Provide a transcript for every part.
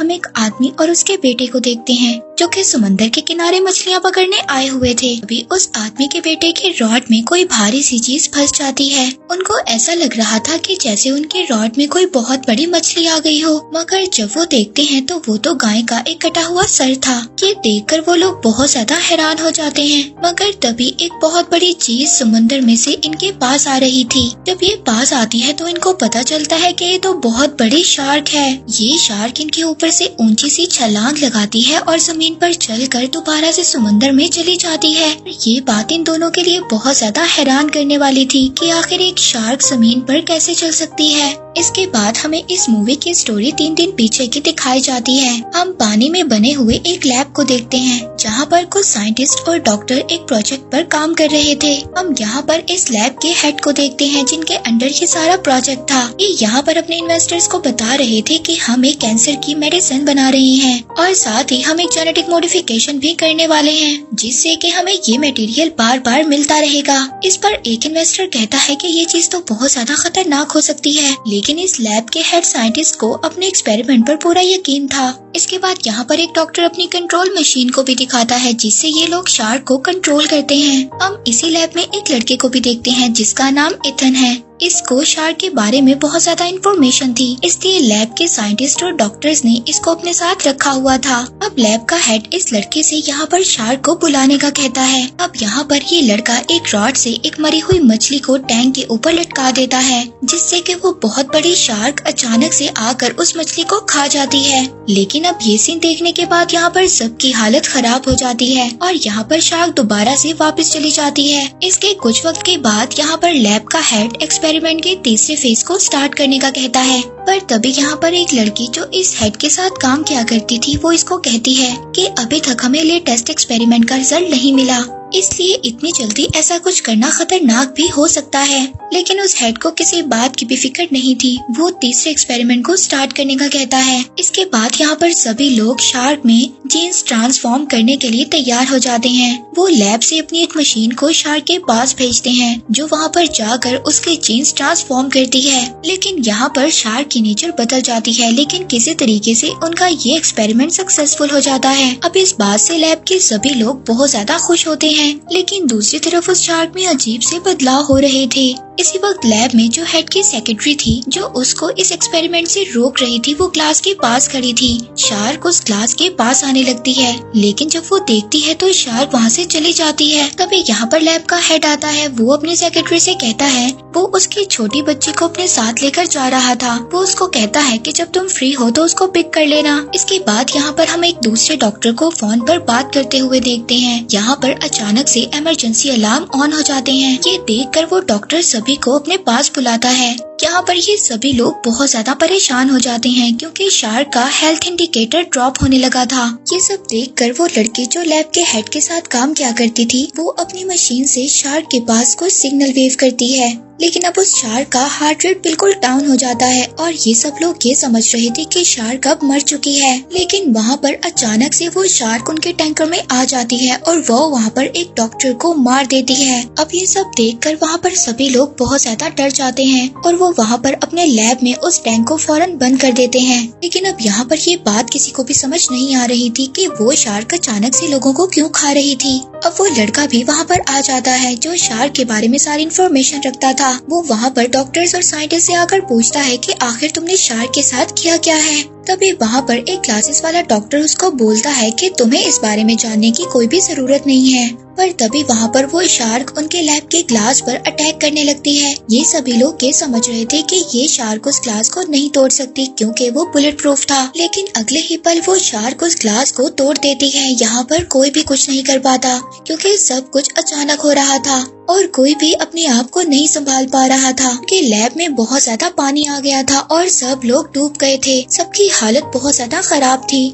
हम एक आदमी और उसके बेटे को देखते हैं जो कि समंदर के किनारे मछलियाँ पकड़ने आए हुए थे। अभी उस आदमी के बेटे के रॉड में कोई भारी सी चीज फंस जाती है। उनको ऐसा लग रहा था कि जैसे उनके रॉड में कोई बहुत बड़ी मछली आ गई हो, मगर जब वो देखते हैं तो वो तो गाय का एक कटा हुआ सर था। ये देखकर वो लोग बहुत ज्यादा हैरान हो जाते हैं। मगर तभी एक बहुत बड़ी चीज समंदर में से इनके पास आ रही थी। जब ये पास आती है तो इनको पता चलता है कि ये तो बहुत बड़ी शार्क है। ये शार्क इनके ऊपर से ऊंची सी छलांग लगाती है और जमीन पर चलकर दोबारा से समंदर में चली जाती है। ये बात इन दोनों के लिए बहुत ज्यादा हैरान करने वाली थी कि आखिर एक शार्क जमीन पर कैसे चल सकती है। इसके बाद हमें इस मूवी की स्टोरी 3 दिन पीछे की दिखाई जाती है। हम पानी में बने हुए एक लैब को देखते हैं जहाँ पर कुछ साइंटिस्ट और डॉक्टर एक प्रोजेक्ट पर काम कर रहे थे। हम यहाँ पर इस लैब के हेड को देखते हैं जिनके अंडर ये सारा प्रोजेक्ट था। ये यहाँ पर अपने इन्वेस्टर्स को बता रहे थे कि हम एक कैंसर की मेडिसिन बना रहे हैं और साथ ही हम एक जेनेटिक मॉडिफिकेशन भी करने वाले हैं जिससे कि हमें ये मटेरियल बार बार मिलता रहेगा। इस पर एक इन्वेस्टर कहता है कि ये चीज तो बहुत ज्यादा खतरनाक हो सकती है, लेकिन इस लैब के हेड साइंटिस्ट को अपने एक्सपेरिमेंट पर पूरा यकीन था। इसके बाद यहाँ पर एक डॉक्टर अपनी कंट्रोल मशीन को भी दिखाता है जिससे ये लोग शार्क को कंट्रोल करते हैं। हम इसी लैब में एक लड़के को भी देखते हैं जिसका नाम इथन है। इसको शार्क के बारे में बहुत ज्यादा इन्फॉर्मेशन थी, इसलिए लैब के साइंटिस्ट और डॉक्टर्स ने इसको अपने साथ रखा हुआ था। अब लैब का हेड इस लड़के से यहाँ पर शार्क को बुलाने का कहता है। अब यहाँ पर ये लड़का एक रॉड से एक मरी हुई मछली को टैंक के ऊपर लटका देता है जिससे कि वो बहुत बड़ी शार्क अचानक से आकर उस मछली को खा जाती है। लेकिन अब ये सीन देखने के बाद यहाँ पर सबकी हालत खराब हो जाती है और यहाँ पर शार्क दोबारा से वापस चली जाती है। इसके कुछ वक्त के बाद यहाँ पर लैब का हेड एक्सपेरिमेंट के तीसरे फेज को स्टार्ट करने का कहता है। पर तभी यहाँ पर एक लड़की जो इस हेड के साथ काम किया करती थी वो इसको कहती है कि अभी तक हमें लेटेस्ट एक्सपेरिमेंट का रिजल्ट नहीं मिला, इसलिए इतनी जल्दी ऐसा कुछ करना खतरनाक भी हो सकता है। लेकिन उस हेड को किसी बात की भी फिक्र नहीं थी। वो तीसरे एक्सपेरिमेंट को स्टार्ट करने का कहता है। इसके बाद यहाँ पर सभी लोग शार्क में जीन्स ट्रांसफॉर्म करने के लिए तैयार हो जाते हैं। वो लैब से अपनी एक मशीन को शार्क के पास भेजते हैं जो वहाँ पर जाकर उसके जीन्स ट्रांसफॉर्म करती है। लेकिन यहाँ पर शार्क की नेचर बदल जाती है, लेकिन किसी तरीके से उनका ये एक्सपेरिमेंट सक्सेसफुल हो जाता है। अब इस बात से लैब के सभी लोग बहुत ज्यादा खुश होते हैं। लेकिन दूसरी तरफ उस शार्क में अजीब से बदलाव हो रहे थे। इसी वक्त लैब में जो हेड की सेक्रेटरी थी जो उसको इस एक्सपेरिमेंट से रोक रही थी वो ग्लास के पास खड़ी थी। शार्क उस ग्लास के पास आने लगती है, लेकिन जब वो देखती है तो शार्क वहाँ से चली जाती है। तभी यहाँ पर लैब का हेड आता है। वो अपनी सेक्रेटरी से कहता है वो उसकी छोटी बच्ची को अपने साथ लेकर जा रहा था। वो उसको कहता है कि जब तुम फ्री हो तो उसको पिक कर लेना। इसके बाद यहाँ पर हम एक दूसरे डॉक्टर को फोन पर बात करते हुए देखते हैं। यहाँ पर अचानक से इमरजेंसी अलार्म ऑन हो जाते हैं। ये देखकर वो डॉक्टर सभी को अपने पास बुलाता है। यहाँ पर ये सभी लोग बहुत ज्यादा परेशान हो जाते हैं क्योंकि शार्क का हेल्थ इंडिकेटर ड्रॉप होने लगा था। ये सब देखकर वो लड़की जो लैब के हेड के साथ काम किया करती थी वो अपनी मशीन से शार्क के पास कुछ सिग्नल वेव करती है। लेकिन अब उस शार्क का हार्ट रेट बिल्कुल डाउन हो जाता है और ये सब लोग ये समझ रहे थे कि शार्क अब मर चुकी है। लेकिन वहाँ पर अचानक से वो शार्क उनके टैंकर में आ जाती है और वो वहाँ पर एक डॉक्टर को मार देती है। अब ये सब देखकर वहाँ पर सभी लोग बहुत ज्यादा डर जाते हैं और वो वहाँ पर अपने लैब में उस टैंक को फौरन बंद कर देते हैं। लेकिन अब यहाँ पर ये बात किसी को भी समझ नहीं आ रही थी कि वो शार्क अचानक से लोगों को क्यों खा रही थी। अब वो लड़का भी वहाँ पर आ जाता है जो शार्क के बारे में सारी इन्फॉर्मेशन रखता था। वो वहाँ पर डॉक्टर्स और साइंटिस्ट से आकर पूछता है कि आखिर तुमने शार्क के साथ किया क्या है। तभी वहाँ पर एक क्लासेस वाला डॉक्टर उसको बोलता है कि तुम्हें इस बारे में जानने की कोई भी जरूरत नहीं है। पर तभी वहाँ पर वो शार्क उनके लैब के ग्लास पर अटैक करने लगती है। ये सभी लोग ये समझ रहे थे कि ये शार्क उस ग्लास को नहीं तोड़ सकती क्योंकि वो बुलेट प्रूफ था। लेकिन अगले ही पल वो शार्क उस ग्लास को तोड़ देती है। यहाँ पर कोई भी कुछ नहीं कर पाता क्योंकि सब कुछ अचानक हो रहा था और कोई भी अपने आप को नहीं संभाल पा रहा था कि लैब में बहुत ज्यादा पानी आ गया था और सब लोग डूब गए थे। सबकी हालत बहुत ज्यादा खराब थी।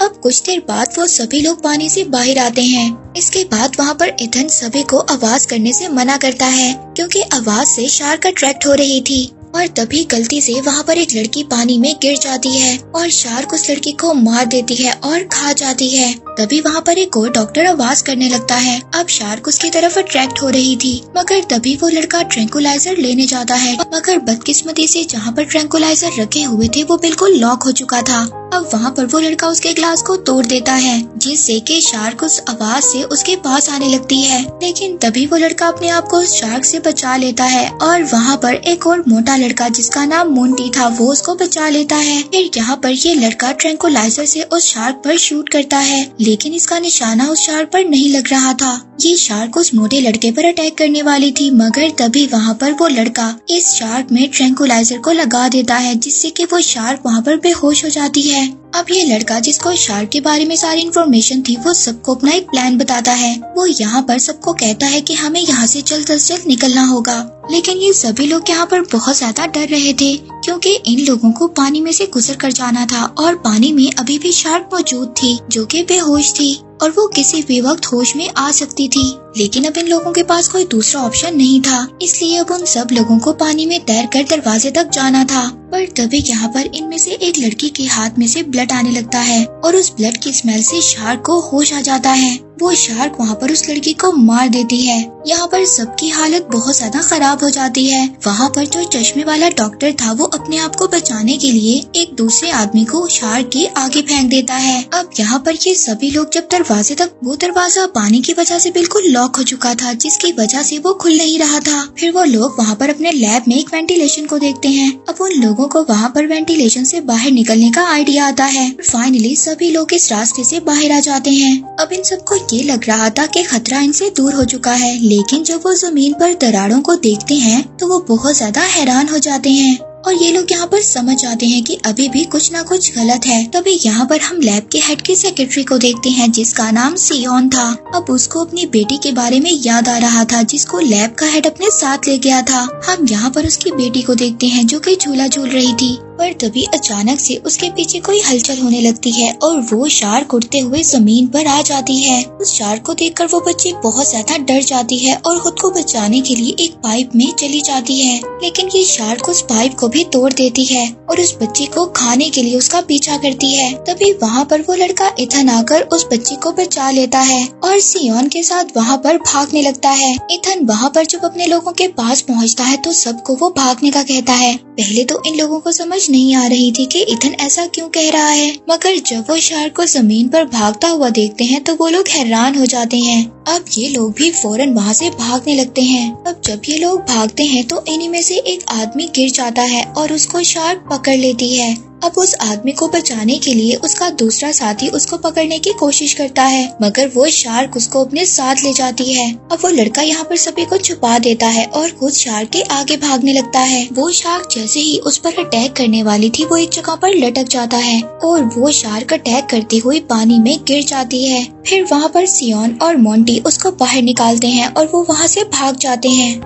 अब कुछ देर बाद वो सभी लोग पानी से बाहर आते हैं। इसके बाद वहाँ पर इथन सभी को आवाज करने से मना करता है क्योंकि आवाज से शार्क अट्रैक्ट हो रही थी। और तभी गलती से वहाँ पर एक लड़की पानी में गिर जाती है और शार्क उस लड़की को मार देती है और खा जाती है। तभी वहाँ पर एक और डॉक्टर आवाज करने लगता है। अब शार्क उसकी तरफ अट्रैक्ट हो रही थी, मगर तभी वो लड़का ट्रैंकुलाइजर लेने जाता है, मगर बदकिस्मती से जहाँ पर ट्रैंकुलाइजर रखे हुए थे वो बिल्कुल लॉक हो चुका था। अब वहाँ पर वो लड़का उसके ग्लास को तोड़ देता है, जिससे कि शार्क उस आवाज से उसके पास आने लगती है। लेकिन तभी वो लड़का अपने आप को उस शार्क से बचा लेता है और वहाँ पर एक और मोटा लड़का जिसका नाम मोंटी था वो उसको बचा लेता है। फिर यहाँ पर ये लड़का ट्रैंकुलाइजर से उस शार्क पर शूट करता है, लेकिन इसका निशाना उस शार्क पर नहीं लग रहा था। ये शार्क उस मोटे लड़के पर अटैक करने वाली थी, मगर तभी वहाँ पर वो लड़का इस शार्क में ट्रैंकुलाइजर को लगा देता है, जिससे कि वो शार्क वहाँ पर बेहोश हो जाती है। अब ये लड़का जिसको शार्क के बारे में सारी इन्फॉर्मेशन थी वो सबको अपना एक प्लान बताता है। वो यहाँ पर सबको कहता है कि हमें यहाँ से जल्द से जल्द निकलना होगा। लेकिन ये सभी लोग यहाँ पर बहुत ज्यादा डर रहे थे, क्योंकि इन लोगों को पानी में से गुजर कर जाना था और पानी में अभी भी शार्क मौजूद थी जो कि बेहोश थी और वो किसी भी वक्त होश में आ सकती थी। लेकिन अब इन लोगों के पास कोई दूसरा ऑप्शन नहीं था, इसलिए अब उन सब लोगों को पानी में तैरकर दरवाजे तक जाना था। पर तभी यहाँ पर इनमें से एक लड़की के हाथ में से ब्लड आने लगता है और उस ब्लड की स्मेल से शार्क को होश आ जाता है। वो शार्क वहाँ पर उस लड़की को मार देती है। यहाँ पर सबकी हालत बहुत ज्यादा खराब हो जाती है। वहाँ पर जो चश्मे वाला डॉक्टर था वो अपने आप को बचाने के लिए एक दूसरे आदमी को शार्क के आगे फेंक देता है। अब यहाँ पर ये सभी लोग जब दरवाजे तक, वो दरवाजा पानी की वजह से बिल्कुल लॉक हो चुका था, जिसकी वजह से वो खुल नहीं रहा था। फिर वो लोग वहाँ पर अपने लैब में एक वेंटिलेशन को देखते हैं। अब उन लोगों को वहाँ पर वेंटिलेशन से बाहर निकलने का आइडिया आता है। फाइनली सभी लोग इस रास्ते से बाहर आ जाते हैं। अब इन सबको ये लग रहा था कि खतरा इनसे दूर हो चुका है, लेकिन जब वो जमीन पर दरारों को देखते हैं तो वो बहुत ज्यादा हैरान हो जाते हैं और ये लोग यहाँ पर समझ जाते हैं कि अभी भी कुछ ना कुछ गलत है। तभी यहाँ पर हम लैब के हेड की सेक्रेटरी को देखते हैं जिसका नाम सियोन था। अब उसको अपनी बेटी के बारे में याद आ रहा था जिसको लैब का हेड अपने साथ ले गया था। हम यहाँ पर उसकी बेटी को देखते हैं जो कि झूला झूल रही थी, पर तभी अचानक से उसके पीछे कोई हलचल होने लगती है और वो शार्क उड़ते हुए जमीन पर आ जाती है। उस शार्क को देखकर वो बच्ची बहुत ज्यादा डर जाती है और खुद को बचाने के लिए एक पाइप में चली जाती है, लेकिन ये शार्क उस पाइप को भी तोड़ देती है और उस बच्ची को खाने के लिए उसका पीछा करती है। तभी वहाँ पर वो लड़का इथन आकर उस बच्ची को बचा लेता है और सियोन के साथ वहाँ पर भागने लगता है। इथन वहाँ पर जब अपने लोगों के पास पहुँचता है तो सबको वो भागने का कहता है। पहले तो इन लोगों को समझ नहीं आ रही थी कि इथन ऐसा क्यों कह रहा है, मगर जब वो शार्क को जमीन पर भागता हुआ देखते हैं तो वो लोग हैरान हो जाते हैं। अब ये लोग भी फौरन वहाँ से भागने लगते हैं। अब जब ये लोग भागते हैं तो इन्हीं में से एक आदमी गिर जाता है और उसको शार्क पकड़ लेती है। अब उस आदमी को बचाने के लिए उसका दूसरा साथी उसको पकड़ने की कोशिश करता है, मगर वो शार्क उसको अपने साथ ले जाती है। अब वो लड़का यहाँ पर सभी को छुपा देता है और खुद शार्क के आगे भागने लगता है। वो शार्क जैसे ही उस पर अटैक करने वाली थी वो एक जगह पर लटक जाता है और वो शार्क अटैक करती हुई पानी में गिर जाती है। फिर वहाँ पर सियोन और मोंटी उसको बाहर निकालते हैं और वो वहाँ से भाग जाते हैं।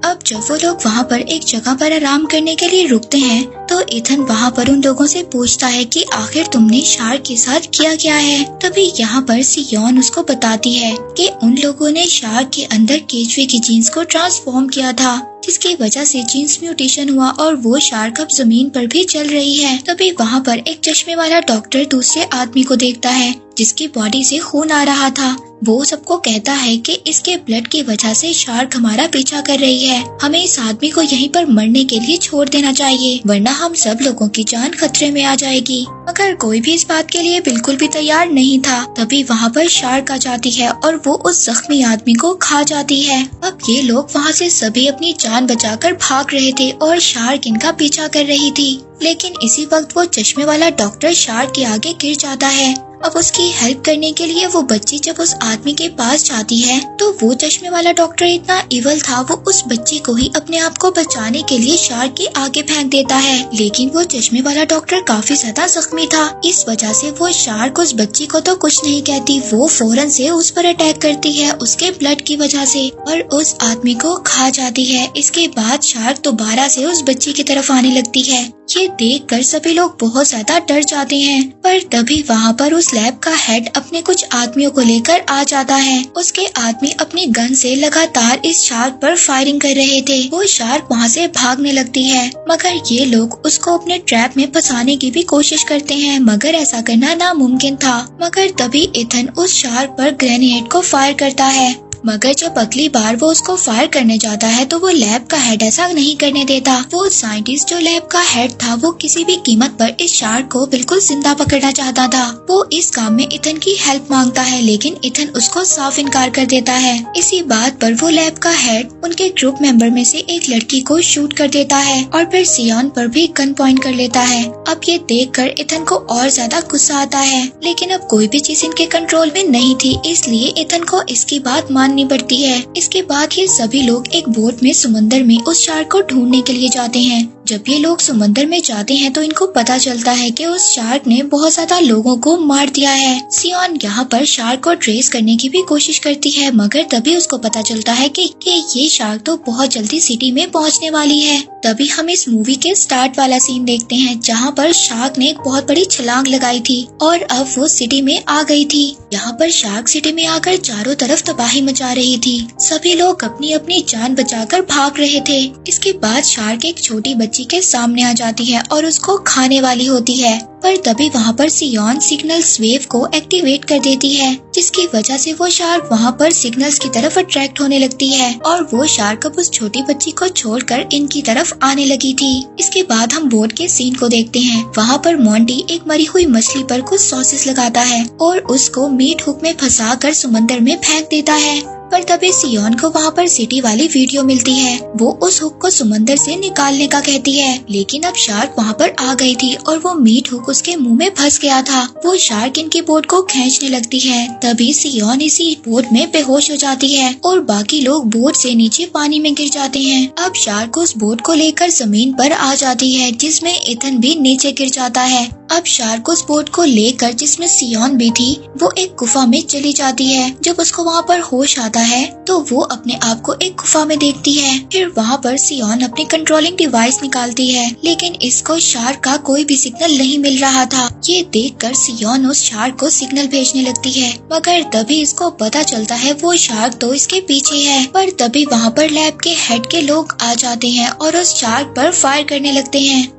अब जब वो लोग वहाँ पर एक जगह पर आराम करने के लिए रुकते हैं तो इथन वहाँ पर उन लोगों से पूछता है कि आखिर तुमने शार्क के साथ किया क्या है। तभी यहाँ पर सियोन उसको बताती है कि उन लोगों ने शार्क के अंदर केचुए की जीन्स को ट्रांसफॉर्म किया था, जिसकी वजह से जीन्स म्यूटेशन हुआ और वो शार्क अब जमीन पर भी चल रही है। तभी वहाँ पर एक चश्मे वाला डॉक्टर दूसरे आदमी को देखता है जिसकी बॉडी से खून आ रहा था। वो सबको कहता है कि इसके ब्लड की वजह से शार्क हमारा पीछा कर रही है, हमें इस आदमी को यहीं पर मरने के लिए छोड़ देना चाहिए, वरना हम सब लोगों की जान खतरे में आ जाएगी। मगर कोई भी इस बात के लिए बिल्कुल भी तैयार नहीं था। तभी वहाँ पर शार्क आ जाती है और वो उस जख्मी आदमी को खा जाती है। अब ये लोग वहाँ से सभी अपनी जान बचाकर भाग रहे थे और शार्क इनका पीछा कर रही थी, लेकिन इसी वक्त वो चश्मे वाला डॉक्टर शार्क के आगे गिर जाता है। अब उसकी हेल्प करने के लिए वो बच्ची जब उस आदमी के पास जाती है तो वो चश्मे वाला डॉक्टर इतना इवल था, वो उस बच्ची को ही अपने आप को बचाने के लिए शार्क के आगे फेंक देता है। लेकिन वो चश्मे वाला डॉक्टर काफी ज्यादा जख्मी था, इस वजह से वो शार्क उस बच्ची को तो कुछ नहीं कहती, वो फौरन से उस पर अटैक करती है उसके ब्लड की वजह से और उस आदमी को खा जाती है। इसके बाद शार्क दोबारा से उस बच्ची की तरफ आने लगती है ये देखकर सभी लोग बहुत ज्यादा डर जाते हैं। पर तभी वहाँ पर उस लैब का हेड अपने कुछ आदमियों को लेकर आ जाता है। उसके आदमी अपनी गन से लगातार इस शार्क पर फायरिंग कर रहे थे। वो शार्क वहाँ से भागने लगती है, मगर ये लोग उसको अपने ट्रैप में फंसाने की भी कोशिश करते हैं, मगर ऐसा करना नामुमकिन था। मगर तभी इथन उस शार्क पर ग्रेनेड को फायर करता है, मगर जब अगली बार वो उसको फायर करने जाता है तो वो लैब का हेड ऐसा नहीं करने देता। वो साइंटिस्ट जो लैब का हेड था वो किसी भी कीमत पर इस शार्क को बिल्कुल जिंदा पकड़ना चाहता था। वो इस काम में इथन की हेल्प मांगता है, लेकिन इथन उसको साफ इनकार कर देता है। इसी बात पर वो लैब का हेड उनके ग्रुप मेंबर में से एक लड़की को शूट कर देता है और फिर सियोन पर भी गन पॉइंट कर लेता है। अब ये देखकर इथन को और ज्यादा गुस्सा आता है, लेकिन अब कोई भी चीज इनके कंट्रोल में नहीं थी, इसलिए इथन को इसकी बात माननी पड़ती है। इसके बाद ये सभी लोग एक बोट में समुंदर में उस शार्क को ढूंढने के लिए जाते हैं। जब ये लोग समुंदर में जाते हैं तो इनको पता चलता है कि उस शार्क ने बहुत ज्यादा लोगों को मार दिया है। सियोन यहाँ पर शार्क को ट्रेस करने की भी कोशिश करती है, मगर तभी उसको पता चलता है कि ये शार्क तो बहुत जल्दी सिटी में पहुँचने वाली है। तभी हम इस मूवी के स्टार्ट वाला सीन देखते हैं, जहाँ पर शार्क ने एक बहुत बड़ी छलांग लगाई थी और अब वो सिटी में आ गई थी। यहाँ पर शार्क सिटी में आकर चारों तरफ तबाही मचा रही थी। सभी लोग अपनी अपनी जान बचाकर भाग रहे थे। इसके बाद शार्क एक छोटी बच्ची के सामने आ जाती है और उसको खाने वाली होती है, पर तभी वहाँ पर सियोन सिग्नल्स वेव को एक्टिवेट कर देती है, जिसकी वजह से वो शार्क वहाँ पर सिग्नल्स की तरफ अट्रैक्ट होने लगती है और वो शार्क अब उस छोटी बच्ची को छोड़कर इनकी तरफ आने लगी थी। इसके बाद हम बोट के सीन को देखते हैं। वहाँ पर मोंटी एक मरी हुई मछली पर कुछ सॉसेस लगाता है और उसको मीट हुक में फंसाकर समंदर में फेंक देता है। पर तभी सियोन को वहाँ पर सिटी वाली वीडियो मिलती है। वो उस हुक को समंदर से निकालने का कहती है, लेकिन अब शार्क वहाँ पर आ गई थी और वो मीट हुक उसके मुंह में फंस गया था। वो शार्क इनकी बोट को खींचने लगती है। तभी सियोन इसी बोट में बेहोश हो जाती है और बाकी लोग बोट से नीचे पानी में गिर जाते हैं। अब शार्क उस बोट को लेकर जमीन पर आ जाती है, जिसमें इथन भी नीचे गिर जाता है। अब शार्क उस बोट को लेकर, जिसमें सियोन भी थी, वो एक गुफा में चली जाती है। जब उसको वहाँ पर होश आता है तो वो अपने आप को एक गुफा में देखती है। फिर वहाँ पर सियोन अपनी कंट्रोलिंग डिवाइस निकालती है, लेकिन इसको शार्क का कोई भी सिग्नल नहीं मिल रहा था। ये देखकर सियोन उस शार्क को सिग्नल भेजने लगती है, मगर तभी इसको पता चलता है वो शार्क तो इसके पीछे है। पर तभी वहाँ पर लैब के हेड के लोग आ जाते हैं और उस शार्क पर फायर करने लगते हैं।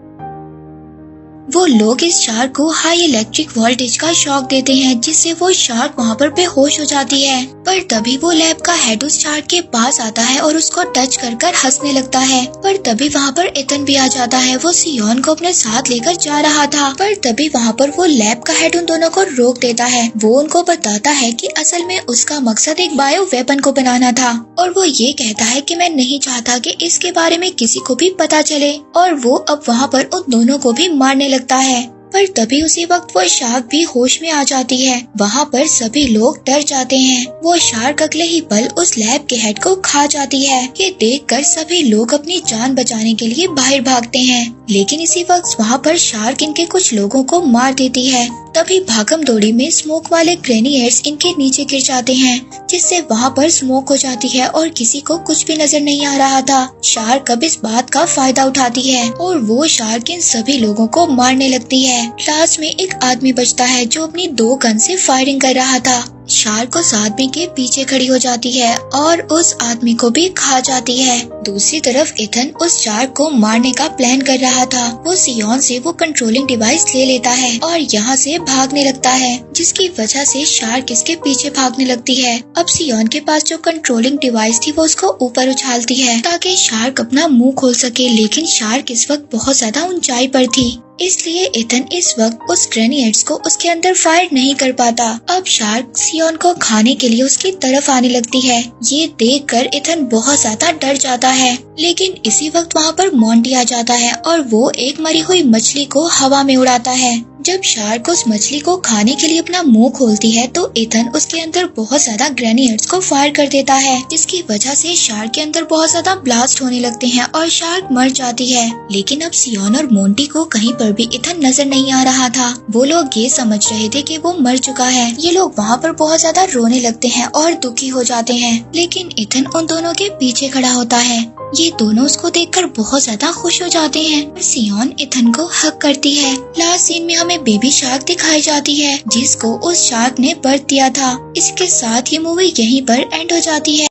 वो लोग इस शार्क को हाई इलेक्ट्रिक वोल्टेज का शॉक देते हैं, जिससे वो शार्क वहाँ पर बेहोश हो जाती है। पर तभी वो लैब का हेड उस शार्क के पास आता है और उसको टच कर हंसने लगता है। पर तभी वहाँ पर इथन भी आ जाता है। वो सियोन को अपने साथ लेकर जा रहा था, पर तभी वहाँ पर वो लैब का हेड उन दोनों को रोक देता है। वो उनको बताता है कि असल में उसका मकसद एक बायो वेपन को बनाना था और वो ये कहता है कि मैं नहीं चाहता कि इसके बारे में किसी को भी पता चले, और वो अब वहाँ पर उन दोनों को भी मारने लगता है। पर तभी उसी वक्त वो शार्क भी होश में आ जाती है। वहाँ पर सभी लोग डर जाते हैं। वो शार्क अगले ही पल उस लैब के हेड को खा जाती है। ये देखकर सभी लोग अपनी जान बचाने के लिए बाहर भागते हैं, लेकिन इसी वक्त वहाँ पर शार्क इनके कुछ लोगों को मार देती है। तभी भागम दौड़ी में स्मोक वाले ग्रेनियर्स इनके नीचे गिर जाते हैं, जिससे वहाँ पर स्मोक हो जाती है और किसी को कुछ भी नजर नहीं आ रहा था। शार्क अब इस बात का फायदा उठाती है और वो शार्क इन सभी लोगों को मारने लगती है। लास्ट में एक आदमी बचता है जो अपनी 2 गन से फायरिंग कर रहा था। शार्क उस आदमी के पीछे खड़ी हो जाती है और उस आदमी को भी खा जाती है। दूसरी तरफ इथन उस शार्क को मारने का प्लान कर रहा था। वो सियोन से वो कंट्रोलिंग डिवाइस ले लेता है और यहाँ से भागने लगता है, जिसकी वजह से शार्क इसके पीछे भागने लगती है। अब सियोन के पास जो कंट्रोलिंग डिवाइस थी वो उसको ऊपर उछालती है ताकि शार्क अपना मुंह खोल सके, लेकिन शार्क इस वक्त बहुत ज्यादा ऊंचाई पर थी, इसलिए इथन इस वक्त उस ग्रेनेड्स को उसके अंदर फायर नहीं कर पाता। अब शार्क सियोन को खाने के लिए उसकी तरफ आने लगती है। ये देखकर इथन बहुत ज्यादा डर जाता है, लेकिन इसी वक्त वहाँ पर मोंटी आ जाता है और वो एक मरी हुई मछली को हवा में उड़ाता है, जब शार्क उस मछली को खाने के लिए अपना मुंह खोलती है तो इथन उसके अंदर बहुत ज्यादा ग्रेनेड्स को फायर कर देता है, जिसकी वजह से शार्क के अंदर बहुत ज्यादा ब्लास्ट होने लगते हैं और शार्क मर जाती है। लेकिन अब सियोन और मोंटी को कहीं पर भी इथन नजर नहीं आ रहा था। वो लोग ये समझ रहे थे कि वो मर चुका है। ये लोग वहाँ पर बहुत ज्यादा रोने लगते हैं और दुखी हो जाते हैं। लेकिन इथन उन दोनों के पीछे खड़ा होता है। ये दोनों उसको देखकर बहुत ज्यादा खुश हो जाते हैं और सियोन इथन को हक करती है। लास्ट सीन में हमें बेबी शार्क दिखाई जाती है जिसको उस शार्क ने बर्थ दिया था। इसके साथ ये मूवी यहीं पर एंड हो जाती है।